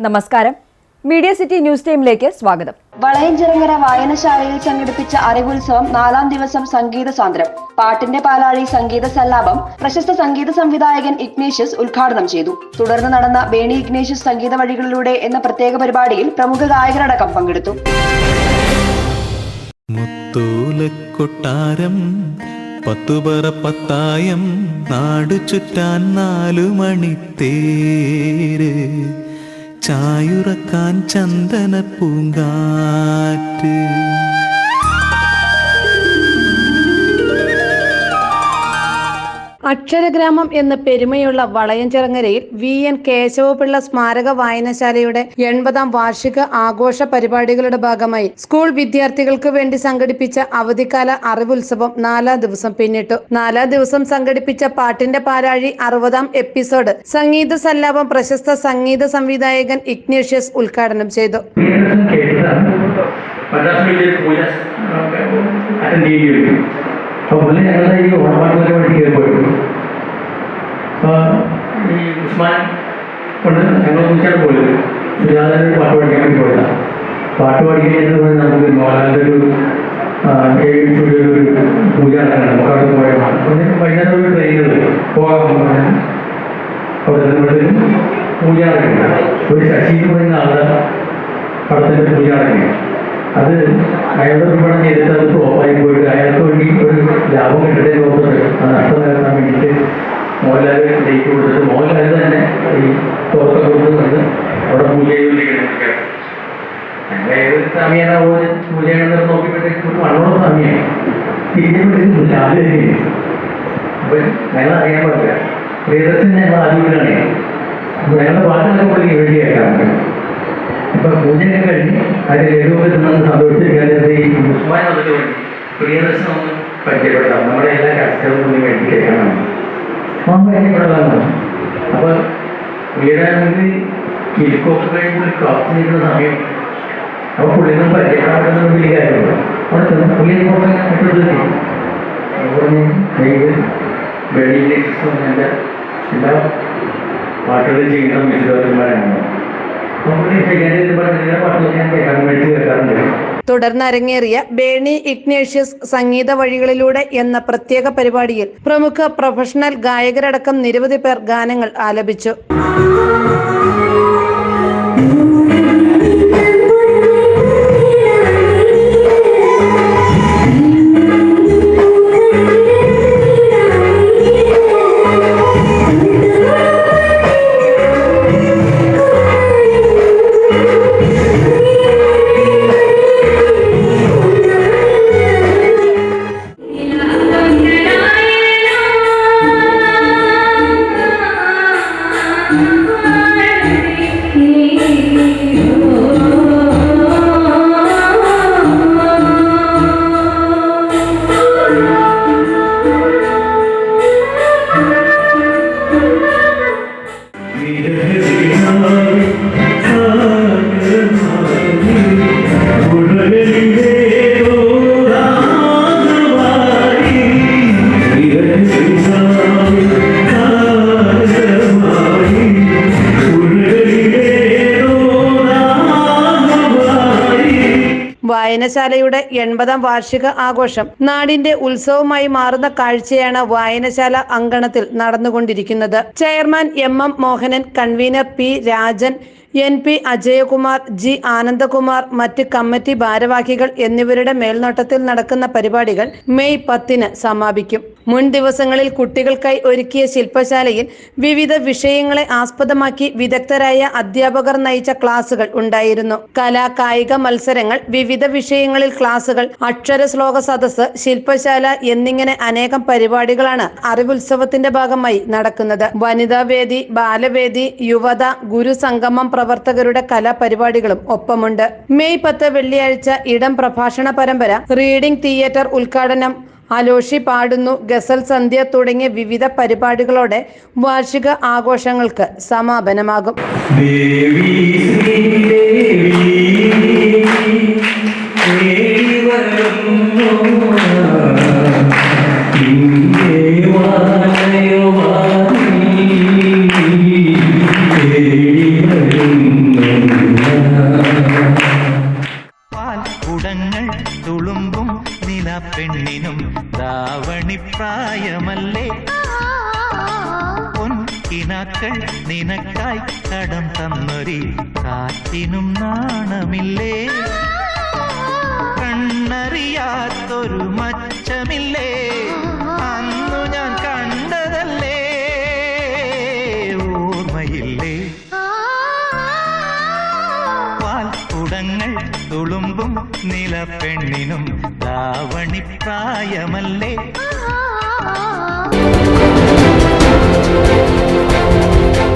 നമസ്കാരം. Media city news ടൈമിലേക്ക് സ്വാഗതം. വളയഞ്ചിറങ്ങര വായനശാലയിൽ സംഘടിപ്പിച്ച അറിവുത്സവം 4ാം ദിവസം സംഗീത സാന്ദ്രം. പാട്ടിന്റെ പാലാഴി സംഗീത സല്ലാപം പ്രശസ്ത സംഗീത സംവിധായകൻ ഇഗ്നേഷ്യസ് ഉദ്ഘാടനം ചെയ്തു. തുടർന്ന് നടന്ന ബേണി ഇഗ്നേഷ്യസ് സംഗീത വഴികളിലൂടെ എന്ന പ്രത്യേക പരിപാടിയിൽ പ്രമുഖ ഗായകരടക്കം പങ്കെടുത്തു. പത്തുപറ പത്തായം നാടു ചുറ്റാൻ 4 മണിത്തേര് ചായുറക്കാൻ ചന്ദന പൂങ്കാറ്റ്. അക്ഷരഗ്രാമം എന്ന പെരുമയുള്ള വളയഞ്ചിറങ്ങരയിൽ VN കേശവപിള്ള സ്മാരക വായനശാലയുടെ 80ാം വാർഷിക ആഘോഷ പരിപാടികളുടെ ഭാഗമായി സ്കൂൾ വിദ്യാർത്ഥികൾക്ക് വേണ്ടി സംഘടിപ്പിച്ച അവധിക്കാല അറിവുത്സവം 4ാം ദിവസം പിന്നിട്ടു. 4ാം ദിവസം സംഘടിപ്പിച്ച പാട്ടിന്റെ പാലാഴി 60ാം എപ്പിസോഡ് സംഗീത സല്ലാപം പ്രശസ്ത സംഗീത സംവിധായകൻ ഇഗ്നേഷ്യസ് ഉദ്ഘാടനം ചെയ്തു. അപ്പോൾ പുള്ളി ഞങ്ങളുടെ ഈ ഓണപ്പാട്ടിലൊക്കെ വേണ്ടി കയറിപ്പോയിട്ടു. അപ്പോൾ ഈ ഉസ്മാൻ കൊണ്ട് ഞങ്ങൾ ഒന്നിച്ചാണ് പോയത്. സുജാതയുടെ ഒരു പാട്ട് പഠിക്കാൻ വേണ്ടി പോയതാണ്. പാട്ട് പഠിക്കുന്നത് നമുക്ക് മോഹൻലാലിൻ്റെ ഒരു സ്റ്റുഡിയോയിൽ ഒരു പൂജ നടക്കണം. നമുക്ക് അവിടെ പോയതാണ്. അപ്പോൾ വൈകുന്നേരം ഒരു ട്രെയിനുകൾ പോകാൻ അവിടെ ചെന്നപ്പോഴത്തേക്കും പൂജ നടക്കുന്നത് ഒരു ശശി എന്ന് പറയുന്ന ആളുടെ പടത്തിൻ്റെ പൂജ നടക്കുന്നത്. അത് അയാളുടെ നിർമ്മാണം ചെയ്തിട്ട് അത് ഫ്ലോപ്പായി പോയിട്ട് അയാൾക്ക് വേണ്ടി ഒരു ലാഭം കിട്ടട്ടെ നോക്കുന്നത് അത് നഷ്ടം നികത്താൻ വേണ്ടിയിട്ട് മോഹൻലാൽ ഡേറ്റ് കൊടുത്തിട്ട് മോഹൻലാൽ തന്നെ ഈ തുറക്കം കൊടുക്കുന്നത് അവിടെ പൂജ ചെയ്തുകൊണ്ടിരിക്കുന്നത്. ഞങ്ങൾ ഏത് സ്വാമിയാണോ പൂജ ചെയ്യണമെന്ന് നോക്കിയപ്പോഴത്തേക്ക് ഒരു മണ്ണോളം സ്വാമിയാണ് തിരിഞ്ഞപ്പോഴത്തേക്കും ലാല് തന്നെയാണ്. അപ്പം ഞങ്ങൾ അറിയാൻ പാടില്ല. പ്രിയദർശൻ ഞങ്ങൾ ആദ്യമായിട്ടാണ്. അപ്പോൾ ഞങ്ങളുടെ പാട്ടുകളൊക്കെ പുള്ളി വേണ്ടി കേൾക്കാറുണ്ട്. ഇപ്പം പൂജയൊക്കെ കഴിഞ്ഞ് അതിൽ ലഘുവിൽ സന്തോഷിച്ചിരിക്കാൻ ഈ ഉസ്മാൻ വന്നിട്ട് വേണ്ടി പ്രിയദർശനം ഒന്ന് പരിചയപ്പെടാം. നമ്മുടെ എല്ലാ കാഴ്ചകളും പുള്ളി വേണ്ടി കേൾക്കാനാണ് പരിചയപ്പെടാനാണ്. അപ്പോൾ പുള്ളിയുടെ കിരിക്കൊക്കെ കഴിഞ്ഞ് പുള്ളി കാത്തു നിൽക്കുന്ന സമയം. അപ്പോൾ പുള്ളിയൊന്നും പരിചയപ്പെടാൻ പറ്റുന്ന വലിയ കാര്യമുള്ളൂ. അവിടെ ചെന്ന് പുള്ളിയെ മറ്റൊരു പറഞ്ഞ് വെളിയിലെ എൻ്റെ എല്ലാ പാട്ടുകളും ചെയ്യുന്ന മിശ്രന്മാരാണ്. തുടർന്ന് അരങ്ങേറിയ ബേണി ഇഗ്നേഷ്യസ് സംഗീത വഴികളിലൂടെ എന്ന പ്രത്യേക പരിപാടിയിൽ പ്രമുഖ പ്രൊഫഷണൽ ഗായകരടക്കം നിരവധി പേർ ഗാനങ്ങൾ ആലപിച്ചു. വായനശാലയുടെ 80ാം വാർഷിക ആഘോഷം നാടിന്റെ ഉത്സവമായി മാറുന്ന കാഴ്ചയാണ് വായനശാല അങ്കണത്തിൽ നടന്നുകൊണ്ടിരിക്കുന്നത്. Chairman MM Mohanan, convener P Rajan, NP Ajayakumar, G Anandakumar, മറ്റ് കമ്മിറ്റി ഭാരവാഹികൾ എന്നിവരുടെ മേൽനോട്ടത്തിൽ നടക്കുന്ന പരിപാടികൾ മെയ് 10-ന് സമാപിക്കും. മുൻ ദിവസങ്ങളിൽ കുട്ടികൾക്കായി ഒരുക്കിയ ശില്പശാലയിൽ വിവിധ വിഷയങ്ങളെ ആസ്പദമാക്കി വിദഗ്ധരായ അധ്യാപകർ നയിച്ച ക്ലാസുകൾ ഉണ്ടായിരുന്നു. കലാ കായിക മത്സരങ്ങൾ, വിവിധ വിഷയങ്ങളിൽ ക്ലാസുകൾ, അക്ഷര ശ്ലോക സദസ്സ്, ശില്പശാല എന്നിങ്ങനെ അനേകം പരിപാടികളാണ് അറിവുത്സവത്തിന്റെ ഭാഗമായി നടക്കുന്നത്. വനിതാവേദി, ബാലവേദി, യുവത, ഗുരുസംഗമം പ്രവർത്തകരുടെ കലാപരിപാടികളും ഒപ്പമുണ്ട്. മെയ് 10 വെള്ളിയാഴ്ച ഇടം പ്രഭാഷണ പരമ്പര, റീഡിംഗ് തിയേറ്റർ ഉദ്ഘാടനം, അലോഷി പാടുന്നു, ഗസൽ സന്ധ്യ തുടങ്ങിയ വിവിധ പരിപാടികളോടെ വാർഷിക ആഘോഷങ്ങൾക്ക് സമാപനമാകും. ദേവി പൂക്കൾ നിനക്കായി കടം തന്നൊരി കാറ്റിനും നാണമില്ലേ? കണ്ണറിയാത്തൊരു മച്ചമില്ലേ? അന്നു ഞാൻ കണ്ടതല്ലേ, ഓർമ്മയില്ലേ? വാൽക്കുടങ്ങൾ തുളുമ്പും നിലപ്പെണ്ണിനും ധാവണിപ്രായമല്ലേ?